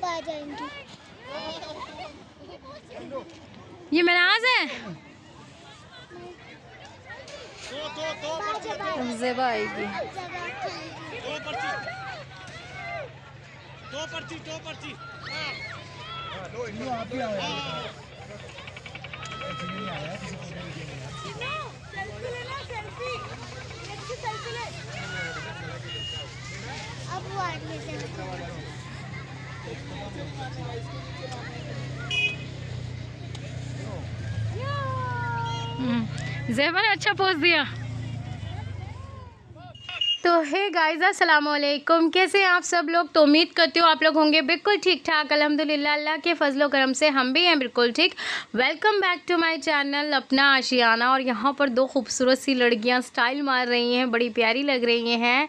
आ जाएंगी। ये मेराज है। ज़ेबा आएगी। दो पर्ची अब वो आ रही है। ज़ेबा ने अच्छा पोज दिया। तो हे गाइस अस्सलाम वालेकुम, कैसे हैं आप सब लोग। तो उम्मीद करती हूँ आप लोग होंगे बिल्कुल ठीक ठाक। अल्हम्दुलिल्लाह अल्लाह के फजलो करम से हम भी हैं बिल्कुल ठीक। Welcome back to my channel Apna Aashiyana. और यहाँ पर दो खूबसूरत सी लड़कियाँ स्टाइल मार रही हैं, बड़ी प्यारी लग रही हैं।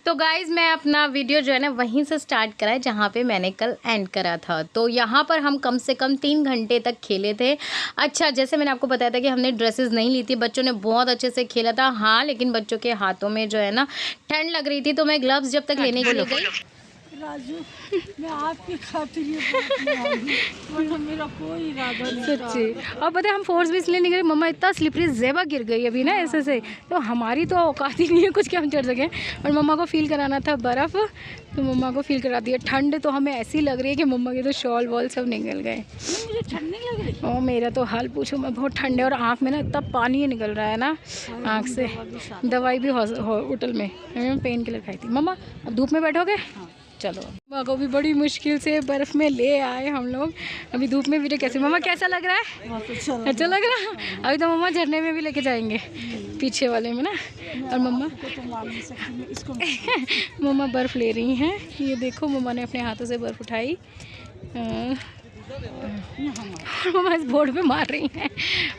तो गाइस मैं अपना वीडियो जो है ना वहीं से स्टार्ट करा है जहाँ पर मैंने कल एंड करा था। तो यहाँ पर हम कम से कम 3 घंटे तक खेले थे। अच्छा, जैसे मैंने आपको बताया था कि हमने ड्रेसेस नहीं ली थी, बच्चों ने बहुत अच्छे से खेला था। हाँ, लेकिन बच्चों के हाथों में जो है ना ठंड लग रही थी, तो मैं ग्लव्स जब तक लेने के लिए गई। राजू, मैं आपकी खातिर ये बात नहीं आई, वरना मेरा कोई इरादा नहीं था। सच्ची। और पता है हम फोर्स भी इसलिए नहीं गए, मम्मा इतना स्लिपरी ज़ेबा गिर गई अभी ना ऐसे से, तो हमारी तो औकात ही नहीं है कुछ कि हम चढ़ सकें। और मम्मा को फील कराना था बर्फ़, तो मम्मा को फील करा दिया ठंड। तो हमें ऐसी लग रही है कि मम्मा के तो शॉल वॉल सब निकल गए। मुझे ठंड नहीं लग रही। और मेरा तो हाल पूछो, मैं बहुत ठंड है और आँख में ना इतना पानी निकल रहा है ना आँख से। दवाई भी होटल में पेन किलर खाई थी। मम्मा अब धूप में बैठोगे? चलो। मम्मा को भी बड़ी मुश्किल से बर्फ़ में ले आए हम लोग। अभी धूप में वीडियो कैसे। मम्मा कैसा लग रहा है? अच्छा लग रहा है। अभी तो मम्मा झरने में भी लेके जाएंगे, पीछे वाले में ना। और मम्मा मम्मा बर्फ़ ले रही हैं। ये देखो मम्मा ने अपने हाथों से बर्फ़ उठाई। मम्मा इस बोर्ड पे मार रही हैं।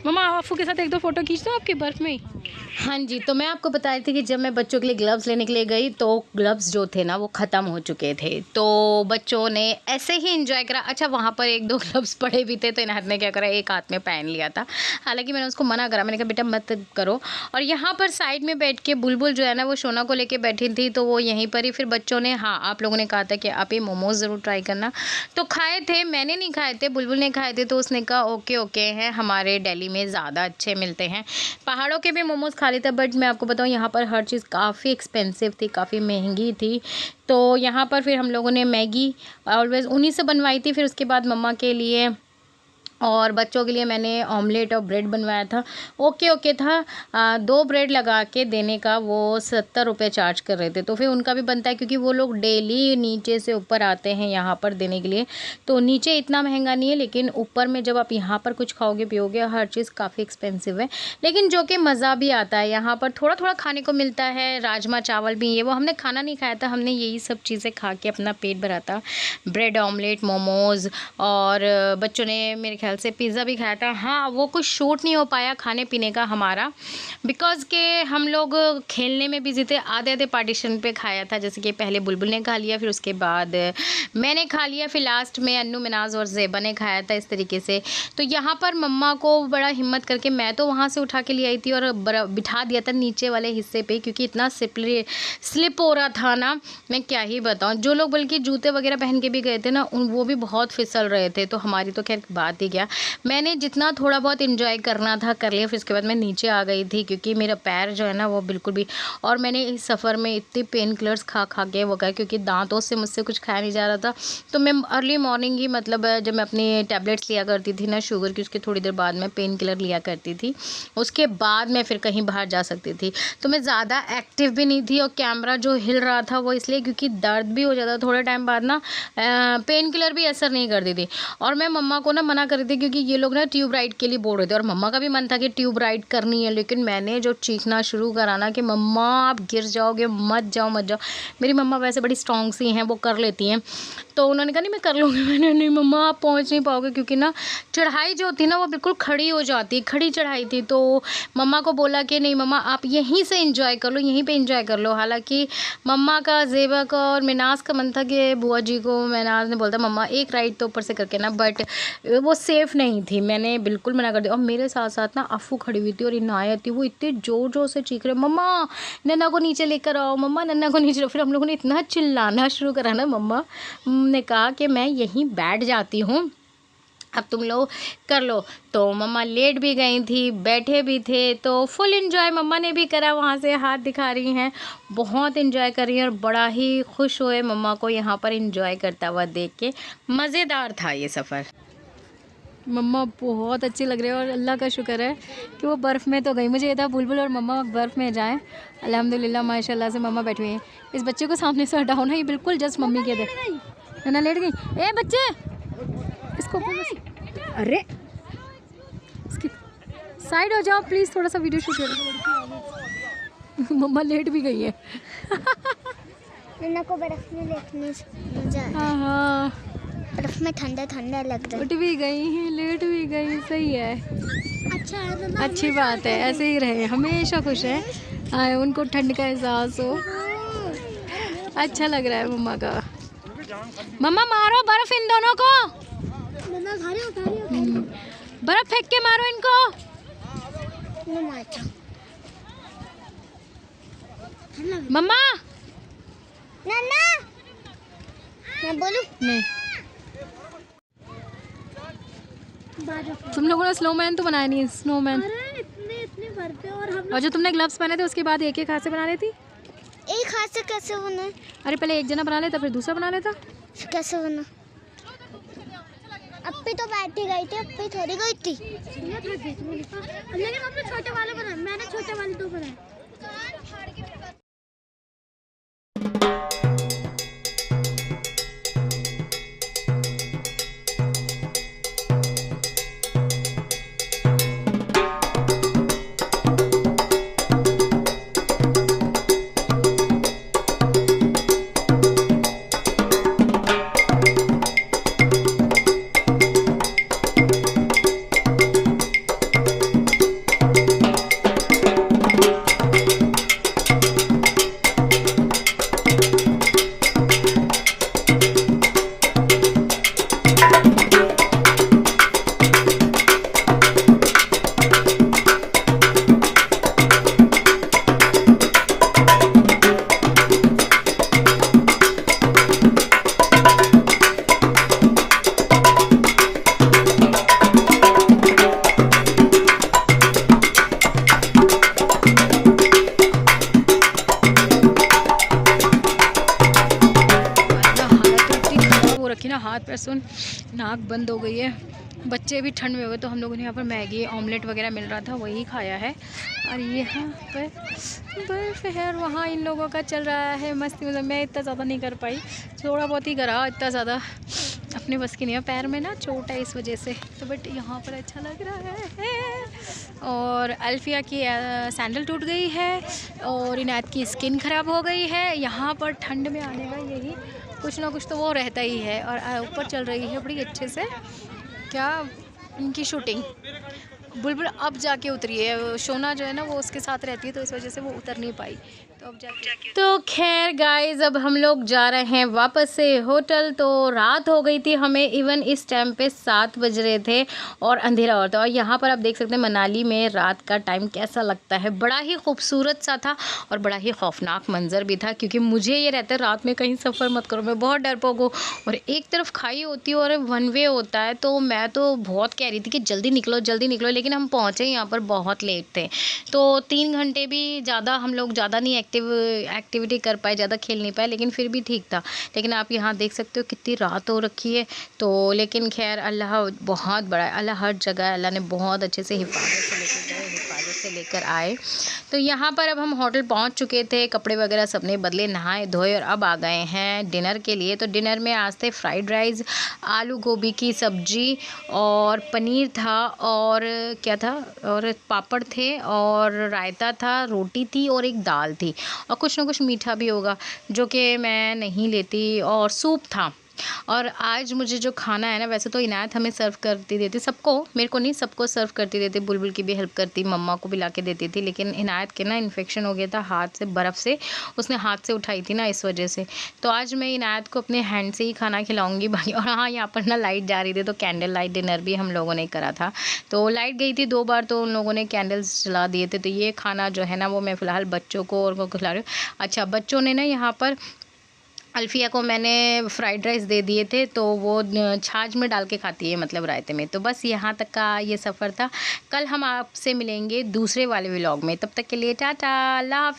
मम्मा आफू के साथ एक दो फ़ोटो खींच दो आपके बर्फ़ में ही। हाँ जी, तो मैं आपको बता रही थी कि जब मैं बच्चों के लिए ग्लव्स लेने के लिए गई तो ग्लव्स जो थे ना वो ख़त्म हो चुके थे। तो बच्चों ने ऐसे ही एंजॉय करा। अच्छा, वहाँ पर 1-2 ग्लव्स पड़े भी थे, तो इनाहत ने क्या करा, एक हाथ में पहन लिया था। हालांकि मैंने उसको मना करा, मैंने कहा बेटा मत करो। और यहाँ पर साइड में बैठ के बुलबुल जो है ना वो शोना को लेके बैठी थी, तो वो यहीं पर ही। फिर बच्चों ने, हाँ आप लोगों ने कहा था कि आप ये मोमोज़ ज़रूर ट्राई करना, तो खाए थे। मैंने नहीं खाए थे, बुलबुल ने खाए थे। तो उसने कहा ओके ओके हैं, हमारे दिल्ली में ज़्यादा अच्छे मिलते हैं। पहाड़ों के भी मोमोज़ खा लेते, बट मैं आपको बताऊँ यहाँ पर हर चीज़ काफ़ी एक्सपेंसिव थी, काफ़ी महंगी थी। तो यहाँ पर फिर हम लोगों ने मैगी ऑलवेज़ उन्हीं से बनवाई थी। फिर उसके बाद मम्मा के लिए और बच्चों के लिए मैंने ऑमलेट और ब्रेड बनवाया था। ओके ओके था। 2 ब्रेड लगा के देने का वो 70 रुपये चार्ज कर रहे थे। तो फिर उनका भी बनता है क्योंकि वो लोग डेली नीचे से ऊपर आते हैं यहाँ पर देने के लिए। तो नीचे इतना महंगा नहीं है, लेकिन ऊपर में जब आप यहाँ पर कुछ खाओगे पियोगे हर चीज़ काफ़ी एक्सपेंसिव है, लेकिन जो कि मज़ा भी आता है। यहाँ पर थोड़ा थोड़ा खाने को मिलता है, राजमा चावल भी। ये वो हमने खाना नहीं खाया था, हमने यही सब चीज़ें खा के अपना पेट भरा था। ब्रेड ऑमलेट, मोमोज़, और बच्चों ने मेरे ख्याल से पिज़्ज़ा भी खाया था। हाँ, वो कुछ शूट नहीं हो पाया खाने पीने का हमारा, बिकॉज़ के हम लोग खेलने में बिजी थे। आधे आधे पार्टीशन पे खाया था, जैसे कि पहले बुलबुल ने खा लिया, फिर उसके बाद मैंने खा लिया, फिर लास्ट में अन्नू, मिनाज और ज़ेबा ने खाया था, इस तरीके से। तो यहाँ पर मम्मा को बड़ा हिम्मत करके मैं तो वहाँ से उठा के ले आई थी और बिठा दिया था नीचे वाले हिस्से पे, क्योंकि इतना स्लिप हो रहा था ना, मैं क्या ही बताऊँ। जो लोग बल्कि जूते वगैरह पहन के भी गए थे ना वो भी बहुत फिसल रहे थे। तो हमारी तो खैर बात ही क्या, मैंने जितना थोड़ा बहुत एंजॉय करना था कर लिया। फिर उसके बाद मैं नीचे आ गई थी क्योंकि मेरा पैर जो है ना वो बिल्कुल भी, और मैंने इस सफ़र में इतने पेन किलर्स खा के वो गए क्योंकि दांतों से मुझसे कुछ खाया नहीं जा रहा था। तो मैं अर्ली मॉर्निंग ही, मतलब जब मैं अपनी टैबलेट्स लिया करती थी ना शुगर की, उसके थोड़ी देर बाद मैं पेन किलर लिया करती थी, उसके बाद मैं फिर कहीं बाहर जा सकती थी। तो मैं ज़्यादा एक्टिव भी नहीं थी और कैमरा जो हिल रहा था वो इसलिए क्योंकि दर्द भी हो जाता थोड़े टाइम बाद ना, पेन किलर भी असर नहीं करती थी। और मैं मम्मा को ना मना कर रही थी क्योंकि ये लोग ना ट्यूब राइड के लिए बोल रहे थे और मम्मा का भी मन था कि ट्यूब राइड करनी है, लेकिन मैंने जो चीखना शुरू करा ना कि मम्मा आप गिर जाओगे, मत जाओ मत जाओ। मेरी मम्मा वैसे बड़ी स्ट्रॉन्ग सी हैं, वो कर लेती हैं। तो उन्होंने कहा नहीं मैं कर लूँगी। मैंने नहीं मम्मा आप पहुँच नहीं पाओगे, क्योंकि ना चढ़ाई जो होती है ना वो बिल्कुल खड़ी हो जाती है, खड़ी चढ़ाई थी। तो मम्मा को बोला कि नहीं मम्मा आप यहीं से इंजॉय कर लो, यहीं पे इंजॉय कर लो। हालांकि मम्मा का, ज़ेबा का और मिनाज का मन था कि बुआ जी को, मिनाज ने बोलता मम्मा एक राइड तो ऊपर से करके ना, बट वो सेफ सेफ़ नहीं थी, मैंने बिल्कुल मना कर दिया। और मेरे साथ साथ ना अफ़ू खड़ी हुई थी और इनायत थी, वो इतने ज़ोर ज़ोर से चीख रहे, मम्मा नन्ना को नीचे लेकर आओ, मम्मा नन्ना को नीचे। फिर हम लोगों ने इतना चिल्लाना शुरू करा ना, मम्मा ने कहा कि मैं यहीं बैठ जाती हूँ, अब तुम लोग कर लो। तो मम्मा लेट भी गई थी, बैठे भी थे, तो फुल एंजॉय मम्मा ने भी करा। वहाँ से हाथ दिखा रही हैं, बहुत एंजॉय कर रही हैं और बड़ा ही खुश हुए मम्मा को यहाँ पर एंजॉय करता हुआ देख के। मज़ेदार था ये सफ़र। मम्मा बहुत अच्छी लग रही है और अल्लाह का शुक्र है कि वो बर्फ़ में तो गई। मुझे ये था बुलबुल और मम्मा बर्फ़ में जाएं। अल्हम्दुलिल्लाह माशाल्लाह से मम्मा बैठी हुई हैं। इस बच्चे को सामने से हटाओ ना, ये बिल्कुल जस्ट मम्मी के दे। नन्ना लेट गई। ए बच्चे इसको, अरे इसकी साइड हो जाओ प्लीज़, थोड़ा सा वीडियो शूट करो। मम्मा लेट भी गई है। नन्ना को बर्फ में लेटने मजा आता है। हाँ, बर्फ में ठंडा ठंडा लग रहा उठ भी गई हैं, लेट भी गई, सही है, है। अच्छा है नन्ना, अच्छी बात है, ऐसे ही रहे, हमेशा खुश हैं, आए उनको ठंड का एहसास हो। अच्छा लग रहा है मम्मा का। मम्मा मारो बर्फ इन दोनों को, नन्ना उठा रही हो। बर्फ फेंक के मारो इनको। मम्मा नन्ना मैं बोलूं? नहीं, तुम लोगों ने स्नोमैन तो बनाया नहीं, स्नोमैन। अरे इतने भरते और हम और जो तुमने ग्लव्स पहने थे उसके बाद एक एक हाथ से बना लेती। एक हाथ से कैसे बना? अरे पहले एक जना बना लेता फिर दूसरा बना लेता। कैसे बना? अप्पी तो बैठी गई थी, अप्पी थोड़ी गई थी। लेकिन हमने छोटे वाले बनाए, मैंने छोटे वाले दो बनाए। हाथ पैर सुन, नाक बंद हो गई है, बच्चे भी ठंड में हो गए। तो हम लोगों ने यहाँ पर मैगी ऑमलेट वगैरह मिल रहा था, वही खाया है। और यहाँ पर बर्फ़ है और वहाँ इन लोगों का चल रहा है मस्ती। मतलब मैं इतना ज़्यादा नहीं कर पाई, थोड़ा बहुत ही करा, इतना ज़्यादा अपने बस की नहीं है, पैर में ना चोट है इस वजह से। तो बट यहाँ पर अच्छा लग रहा है। और अल्फिया की सैंडल टूट गई है और इनायत की स्किन ख़राब हो गई है। यहाँ पर ठंड में आने का यही कुछ ना कुछ तो वो रहता ही है। और ऊपर चल रही है बड़ी अच्छे से क्या इनकी शूटिंग। बुलबुल अब जाके उतरी है, शोना जो है ना वो उसके साथ रहती है तो इस वजह से वो उतर नहीं पाई, तो अब जाके। तो खैर गाइस, अब हम लोग जा रहे हैं वापस से होटल। तो रात हो गई थी हमें, इवन इस टाइम पे 7 बज रहे थे और अंधेरा हो रहा था। और यहाँ पर आप देख सकते हैं मनाली में रात का टाइम कैसा लगता है, बड़ा ही खूबसूरत सा था और बड़ा ही खौफनाक मंजर भी था। क्योंकि मुझे ये रहता है रात में कहीं सफ़र मत करो, मैं बहुत डरपोक हूँ। और एक तरफ खाई होती है और 1 वे होता है, तो मैं तो बहुत कह रही थी कि जल्दी निकलो जल्दी निकलो। लेकिन हम पहुँचे यहाँ पर बहुत लेट थे, तो 3 घंटे भी ज़्यादा हम लोग ज़्यादा नहीं एक्टिविटी कर पाए, ज़्यादा खेल नहीं पाए, लेकिन फिर भी ठीक था। लेकिन आप यहाँ देख सकते हो कितनी रात हो रखी है। तो लेकिन खैर अल्लाह बहुत बड़ा है, अल्लाह हर जगह अल्लाह ने बहुत अच्छे से हिफाजत से लेकर आए। तो यहाँ पर अब हम होटल पहुँच चुके थे, कपड़े वगैरह सबने बदले, नहाए धोए और अब आ गए हैं डिनर के लिए। तो डिनर में आज थे फ्राइड राइस, आलू गोभी की सब्जी और पनीर था और क्या था और पापड़ थे और रायता था, रोटी थी और एक दाल थी और कुछ ना कुछ मीठा भी होगा जो कि मैं नहीं लेती, और सूप था। और आज मुझे जो खाना है ना, वैसे तो इनायत हमें सर्व करती देती, सबको, मेरे को नहीं, सबको सर्व करती देती, बुलबुल की भी हेल्प करती, मम्मा को भी ला के देती थी, लेकिन इनायत के ना इन्फेक्शन हो गया था हाथ से, बर्फ़ से, उसने हाथ से उठाई थी ना, इस वजह से। तो आज मैं इनायत को अपने हैंड से ही खाना खिलाऊंगी बाकी। और हाँ, यहाँ पर ना लाइट जा रही थी, तो कैंडल लाइट डिनर भी हम लोगों ने करा था। तो लाइट गई थी 2 बार, तो उन लोगों ने कैंडल्स जला दिए थे। तो ये खाना जो है ना, वो मैं फ़िलहाल बच्चों को और को खिला रही हूँ। अच्छा, बच्चों ने ना यहाँ पर अल्फ़िया को मैंने फ्राइड राइस दे दिए थे, तो वो छाछ में डाल के खाती है, मतलब रायते में। तो बस यहाँ तक का ये सफ़र था। कल हम आपसे मिलेंगे दूसरे वाले व्लॉग में, तब तक के लिए टाटा, अल्लाह हाफ़िज़।